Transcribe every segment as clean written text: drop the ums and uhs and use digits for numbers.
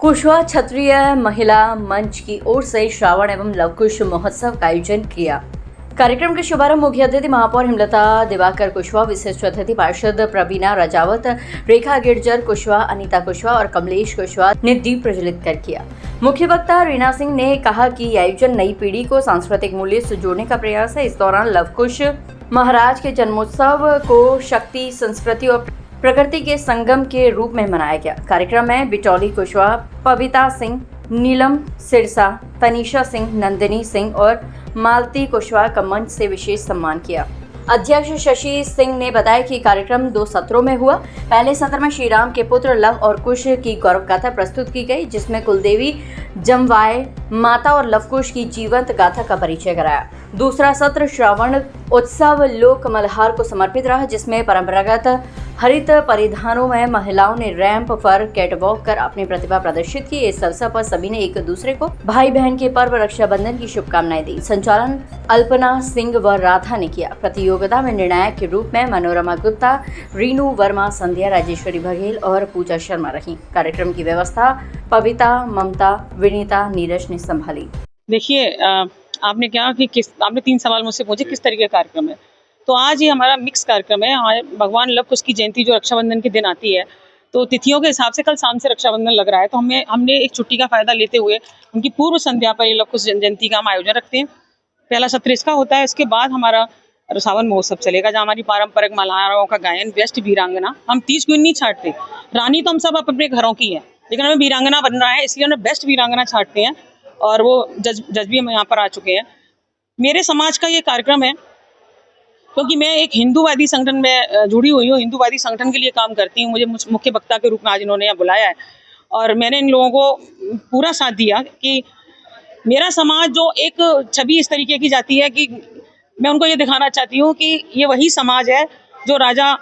कुशवा क्षत्रिय महिला मंच की ओर से श्रावण एवं लवकुश महोत्सव का आयोजन किया। कार्यक्रम के शुभारंभ मुख्य अतिथि महापौर हेमलता दिवाकर कुशवा, विशिष्ट अतिथि पार्षद प्रवीणा राजावत, रेखा गिरजर कुशवा, अनीता कुशवा और कमलेश कुशवा ने दीप प्रज्वलित कर किया। मुख्य वक्ता रीना सिंह ने कहा कि यह आयोजन नई पीढ़ी को सांस्कृतिक मूल्य से जोड़ने का प्रयास है। इस दौरान लवकुश महाराज के जन्मोत्सव को शक्ति, संस्कृति और प्रकृति के संगम के रूप में मनाया गया। कार्यक्रम में बिटौली कुशवा, पविता सिंह, नीलम सिरसा, तनीषा सिंह, नंदिनी सिंह और मालती कुशवा का मंच से विशेष सम्मान किया। अध्यक्ष शशि सिंह ने बताया कि कार्यक्रम 2 सत्रों में हुआ। पहले सत्र में श्री राम के पुत्र लव और कुश की गौरव गाथा प्रस्तुत की गई, जिसमें कुलदेवी जमवाय माता और लवकुश की जीवंत गाथा का परिचय कराया। दूसरा सत्र श्रावण उत्सव लोक मल्हार को समर्पित रहा, जिसमें परंपरागत हरित परिधानों में महिलाओं ने रैंप पर कैटवॉक कर अपनी प्रतिभा प्रदर्शित की। इस अवसर पर सभी ने एक दूसरे को भाई बहन के पर्व रक्षाबंधन की शुभकामनाएं दी। संचालन अल्पना सिंह व राधा ने किया। प्रतियोगिता में निर्णायक के रूप में मनोरमा गुप्ता, रीनू वर्मा, संध्या, राजेश्वरी बघेल और पूजा शर्मा रही। कार्यक्रम की व्यवस्था पविता, ममता, विनीता, नीरज ने संभाली। देखिए, आपने क्या कि आपने 3 सवाल मुझसे पूछे किस तरीके का कार्यक्रम है। तो आज ये हमारा मिक्स कार्यक्रम है। भगवान लव कुश की जयंती जो रक्षाबंधन के दिन आती है, तो तिथियों के हिसाब से कल शाम से रक्षाबंधन लग रहा है, तो हमने एक छुट्टी का फायदा लेते हुए उनकी पूर्व संध्या पर ये लव कुश जयंती का हम आयोजन रखते हैं। पहला सत्र इसका होता है। इसके बाद हमारा सावन महोत्सव चलेगा, जहाँ हमारी पारंपरिक मल्हारों का गायन, बेस्ट वीरांगना। हम 30 क्वीन नहीं छाटते, रानी तो हम सब अपने घरों की है, लेकिन हमें वीरांगना बन रहा है, इसलिए हमें बेस्ट वीरांगना छाटते हैं और वो जज भी हम यहाँ पर आ चुके हैं। मेरे समाज का ये कार्यक्रम है क्योंकि मैं एक हिंदूवादी संगठन में जुड़ी हुई हूँ, हिंदूवादी संगठन के लिए काम करती हूँ। मुझे मुख्य वक्ता के रूप में आज इन्होंने यहाँ बुलाया है और मैंने इन लोगों को पूरा साथ दिया कि मेरा समाज जो एक छवि इस तरीके की जाती है कि मैं उनको ये दिखाना चाहती हूँ कि ये वही समाज है जो राजा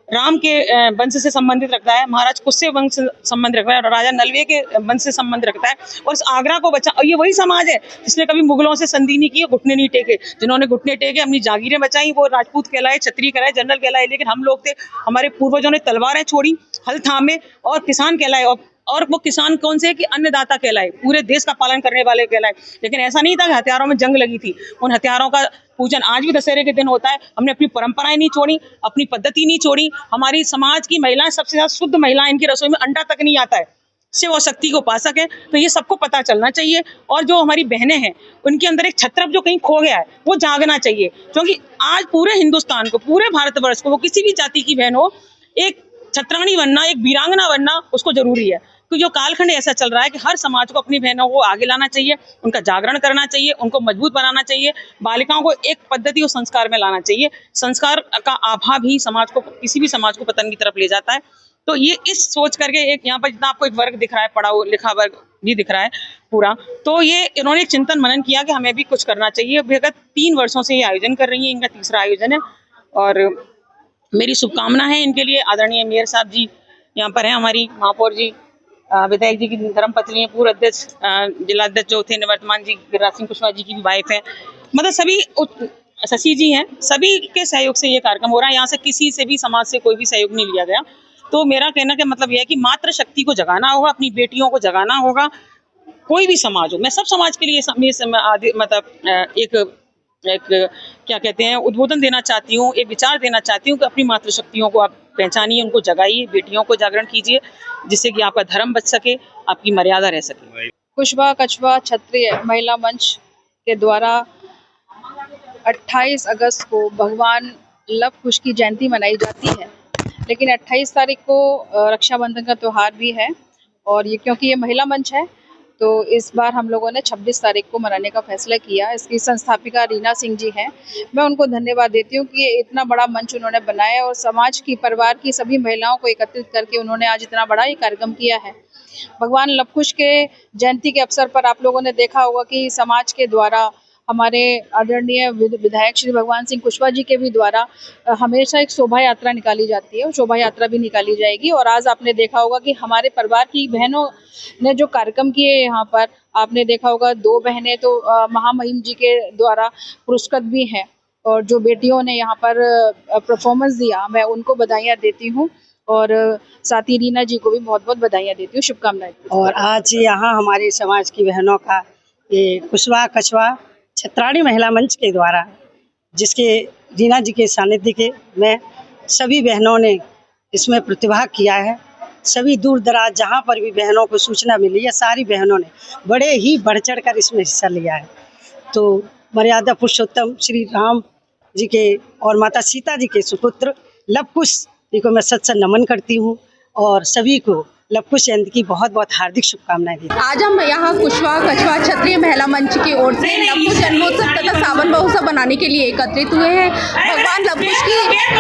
राम के वंश से संबंधित रखता है, महाराज कुश से वंश से संबंध रखता है और राजा नलवे के वंश से संबंध रखता है और इस आगरा को बचा। और ये वही समाज है जिसने कभी मुगलों से संधि नहीं की, घुटने नहीं टेके। जिन्होंने घुटने टेके अपनी जागीरें बचाई, वो राजपूत कहलाए, क्षत्रिय कहलाए, जनरल कहलाए, लेकिन हम लोग थे, हमारे पूर्वजों ने तलवारें छोड़ी, हल थामे और किसान कहलाए। और वो किसान कौन से कि अन्नदाता कहलाए, पूरे देश का पालन करने वाले कहलाए। लेकिन ऐसा नहीं था कि हथियारों में जंग लगी थी। उन हथियारों का पूजन आज भी दशहरे के दिन होता है। हमने अपनी परंपराएं नहीं छोड़ी, अपनी पद्धति नहीं छोड़ी। हमारी समाज की महिलाएं सबसे ज्यादा शुद्ध महिलाएं, इनकी रसोई में अंडा तक नहीं आता है, शिव और शक्ति को पा सके। तो ये सबको पता चलना चाहिए। और जो हमारी बहनें हैं, उनके अंदर एक छत्रप जो कहीं खो गया है, वो जागना चाहिए। क्योंकि आज पूरे हिंदुस्तान को, पूरे भारतवर्ष को, वो किसी भी जाति की बहन हो, एक छत्राणी बनना, एक वीरांगना बनना उसको जरूरी है। तो जो कालखंड ऐसा चल रहा है कि हर समाज को अपनी बहनों को आगे लाना चाहिए, उनका जागरण करना चाहिए, उनको मजबूत बनाना चाहिए, बालिकाओं को एक पद्धति और संस्कार में लाना चाहिए। संस्कार का अभाव ही समाज को, किसी भी समाज को पतन की तरफ ले जाता है। तो ये इस सोच करके एक यहाँ पर जितना आपको एक वर्ग दिख रहा है, पढ़ा लिखा वर्ग भी दिख रहा है पूरा, तो ये इन्होंने एक चिंतन मनन किया कि हमें भी कुछ करना चाहिए। विगत 3 वर्षों से ये आयोजन कर रही है, इनका 3रा आयोजन है और मेरी शुभकामना है इनके लिए। आदरणीय मेयर साहब जी यहाँ पर हैं, हमारी महापौर जी, विधायक जी की धर्मपत्नी है, पूर्व अध्यक्ष, जिला अध्यक्ष जो थे निवर्तमान जी, गिरिराज सिंह कुशवाहा जी की भी वाइफ है, मतलब सभी, शशि जी हैं, सभी के सहयोग से ये कार्यक्रम हो रहा है। यहाँ से किसी से भी समाज से कोई भी सहयोग नहीं लिया गया। तो मेरा कहना का मतलब यह है कि मातृ शक्ति को जगाना होगा, अपनी बेटियों को जगाना होगा। कोई भी समाज हो, मैं सब समाज के लिए मतलब एक क्या कहते हैं, उद्बोधन देना चाहती हूँ, एक विचार देना चाहती हूँ कि अपनी मातृशक्तियों को आप पहचानिए, उनको जगाइए, बेटियों को जागरण कीजिए, जिससे कि आपका धर्म बच सके, आपकी मर्यादा रह सके। कुशवा कछवा क्षत्रिय महिला मंच के द्वारा 28 अगस्त को भगवान लव कुश की जयंती मनाई जाती है, लेकिन 28 तारीख को रक्षाबंधन का त्यौहार भी है। और ये क्योंकि ये महिला मंच है, तो इस बार हम लोगों ने 26 तारीख को मनाने का फैसला किया। इसकी संस्थापिका रीना सिंह जी हैं, मैं उनको धन्यवाद देती हूँ कि इतना बड़ा मंच उन्होंने बनाया और समाज की, परिवार की सभी महिलाओं को एकत्रित करके उन्होंने आज इतना बड़ा ये कार्यक्रम किया है। भगवान लव कुश के जयंती के अवसर पर आप लोगों ने देखा होगा कि समाज के द्वारा, हमारे आदरणीय विधायक श्री भगवान सिंह कुशवाहा जी के भी द्वारा हमेशा एक शोभा यात्रा निकाली जाती है और शोभा यात्रा भी निकाली जाएगी। और आज आपने देखा होगा कि हमारे परिवार की बहनों ने जो कार्यक्रम किए यहाँ पर, आपने देखा होगा 2 बहनें तो महामहिम जी के द्वारा पुरस्कृत भी हैं और जो बेटियों ने यहाँ पर परफॉर्मेंस दिया, मैं उनको बधाइयाँ देती हूँ। और साथ ही रीना जी को भी बहुत बहुत बधाइयाँ देती हूँ, शुभकामनाएं देती हूँ। और आज यहाँ हमारे समाज की बहनों का ये कुशवा कछवा छत्राणी महिला मंच के द्वारा, जिसके रीना जी के सानिध्य के में सभी बहनों ने इसमें प्रतिभाग किया है। सभी दूर दराज जहाँ पर भी बहनों को सूचना मिली है, सारी बहनों ने बड़े ही बढ़ चढ़ कर इसमें हिस्सा लिया है। तो मर्यादा पुरुषोत्तम श्री राम जी के और माता सीता जी के सुपुत्र लव कुश जी को मैं सत नमन करती हूँ और सभी को लव कुश जयंती की बहुत बहुत हार्दिक शुभकामनाएं देती हूँ। आज हम यहाँ कुशवा कछवा क्षत्रिय महिला मंच की ओर से लव कुश जन्मोत्सव तथा सावन महोत्सव बनाने के लिए एकत्रित हुए हैं। भगवान लव कुश की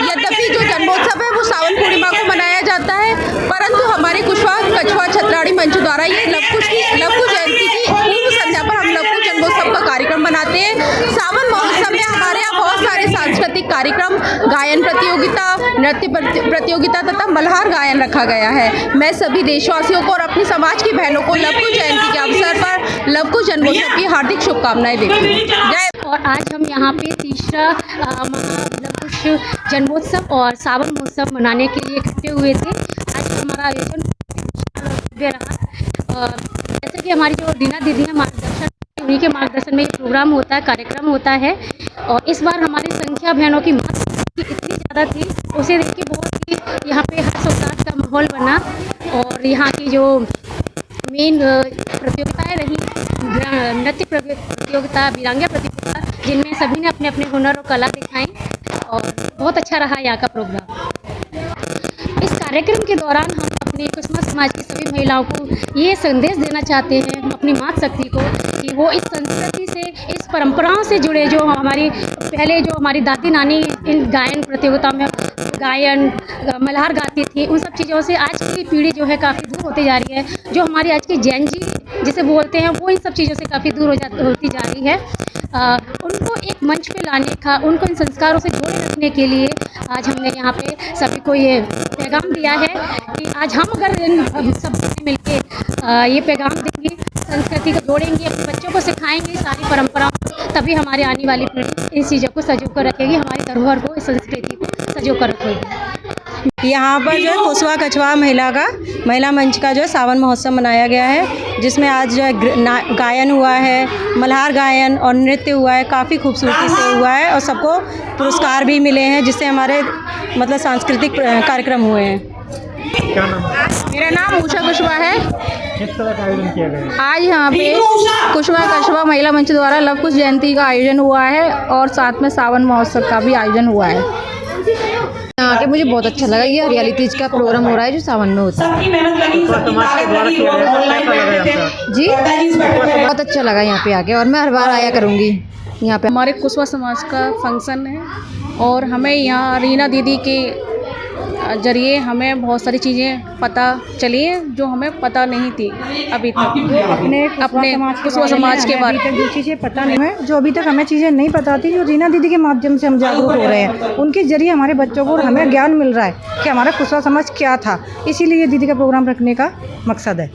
यद्यपि जो जन्मोत्सव है वो सावन पूर्णिमा को मनाया जाता है, परंतु हमारे कुशवा कछवा छत्राणी मंच द्वारा ये लव कुश जयंती की पूर्व संध्या पर हम लव कुश जन्मोत्सव का कार्यक्रम बनाते हैं। सावन महोत्सव में हमारे यहाँ बहुत सारे सांस्कृतिक कार्यक्रम, गायन प्रतियोगिता, नृत्य प्रतियोगिता तथा मल्हार गायन रखा गया है। मैं सभी देशवासियों को और अपनी समाज की बहनों को लव कुश जयंती के अवसर पर लव कुश जन्मोत्सव की हार्दिक शुभकामनाएं देती हूँ। जय। और आज हम यहाँ पे तीसरा लव कुश जन्मोत्सव और सावन महोत्सव मनाने के लिए इकट्ठे हुए थे। आज हमारा आयोजन रहा और जैसे कि हमारी जो रीना दीदी है मार्गदर्शन, उन्हीं के मार्गदर्शन में ये प्रोग्राम होता है, कार्यक्रम होता है। और इस बार हमारी संख्या बहनों की इतनी ज़्यादा थी, उसे देख के बहुत ही यहाँ पे हर्ष उल्लास का माहौल बना। और यहाँ की जो मेन प्रतियोगिताएं रही, नृत्य प्रतियोगिता, वीरांगना प्रतियोगिता, जिनमें सभी ने अपने अपने हुनर और कला दिखाई और बहुत अच्छा रहा यहाँ का प्रोग्राम। इस कार्यक्रम के दौरान हम अपने कुसमा समाज की सभी महिलाओं को ये संदेश देना चाहते हैं, अपनी मातृशक्ति को, कि वो इस संस्कृति से, इस परंपराओं से जुड़े, जो हमारी पहले जो हमारी दादी नानी इन गायन प्रतियोगिता में गायन मल्हार गाती थी, उन सब चीज़ों से आज की पीढ़ी जो है काफ़ी दूर होती जा रही है। जो हमारी आज की जैन जी जिसे बोलते हैं, वो इन सब चीज़ों से काफ़ी दूर होती जा रही है। उनको एक मंच पे लाने का, उनको इन संस्कारों से जोड़े रखने के लिए आज हमने यहाँ पे सभी को ये पैगाम दिया है कि आज हम अगर सब मिलके ये पैगाम देंगे, संस्कृति को जोड़ेंगे, अपने बच्चों को सिखाएंगे सारी परंपराओं, तभी हमारी आने वाली पीढ़ी इन चीज़ों को संजो कर रखेगी, हमारी धरोहर को, इस संस्कृति को संजो कर रखेगी। यहाँ पर जो है कुशवा कछवा महिला मंच का जो है सावन महोत्सव मनाया गया है, जिसमें आज जो है गायन हुआ है, मल्हार गायन और नृत्य हुआ है, काफ़ी खूबसूरती से हुआ है और सबको पुरस्कार भी मिले हैं, जिससे हमारे मतलब सांस्कृतिक कार्यक्रम हुए हैं। क्या नाम है? मेरा नाम उषा कुशवा है। किस तरह का आयोजन किया गया है? आज यहाँ पे कुशवा कछवा महिला मंच द्वारा लव कुश जयंती का आयोजन हुआ है और साथ में सावन महोत्सव का भी आयोजन हुआ है। यहाँ के मुझे बहुत अच्छा लगा। ये हरियाली तीज का प्रोग्राम हो रहा है जो सावन में होता है। समाज के द्वारा किया गया है, कैसा लगा आपको? जी बहुत अच्छा लगा यहाँ पे आके और मैं हर बार आया करूँगी यहाँ पे। हमारे कुशवा समाज का फंक्शन है और हमें यहाँ रीना दीदी के जरिए हमें बहुत सारी चीज़ें पता चली हैं जो हमें पता नहीं थी अभी तक। अपने कुशवा समाज के बारे में जो चीज़ें पता नहीं है, जो अभी तक हमें चीज़ें नहीं पता थी, जो रीना दीदी के माध्यम से हम जागरूक हो रहे हैं, उनके जरिए हमारे बच्चों को हमें ज्ञान मिल रहा है कि हमारा कुशवा समाज क्या था। इसीलिए ये दीदी का प्रोग्राम रखने का मकसद है।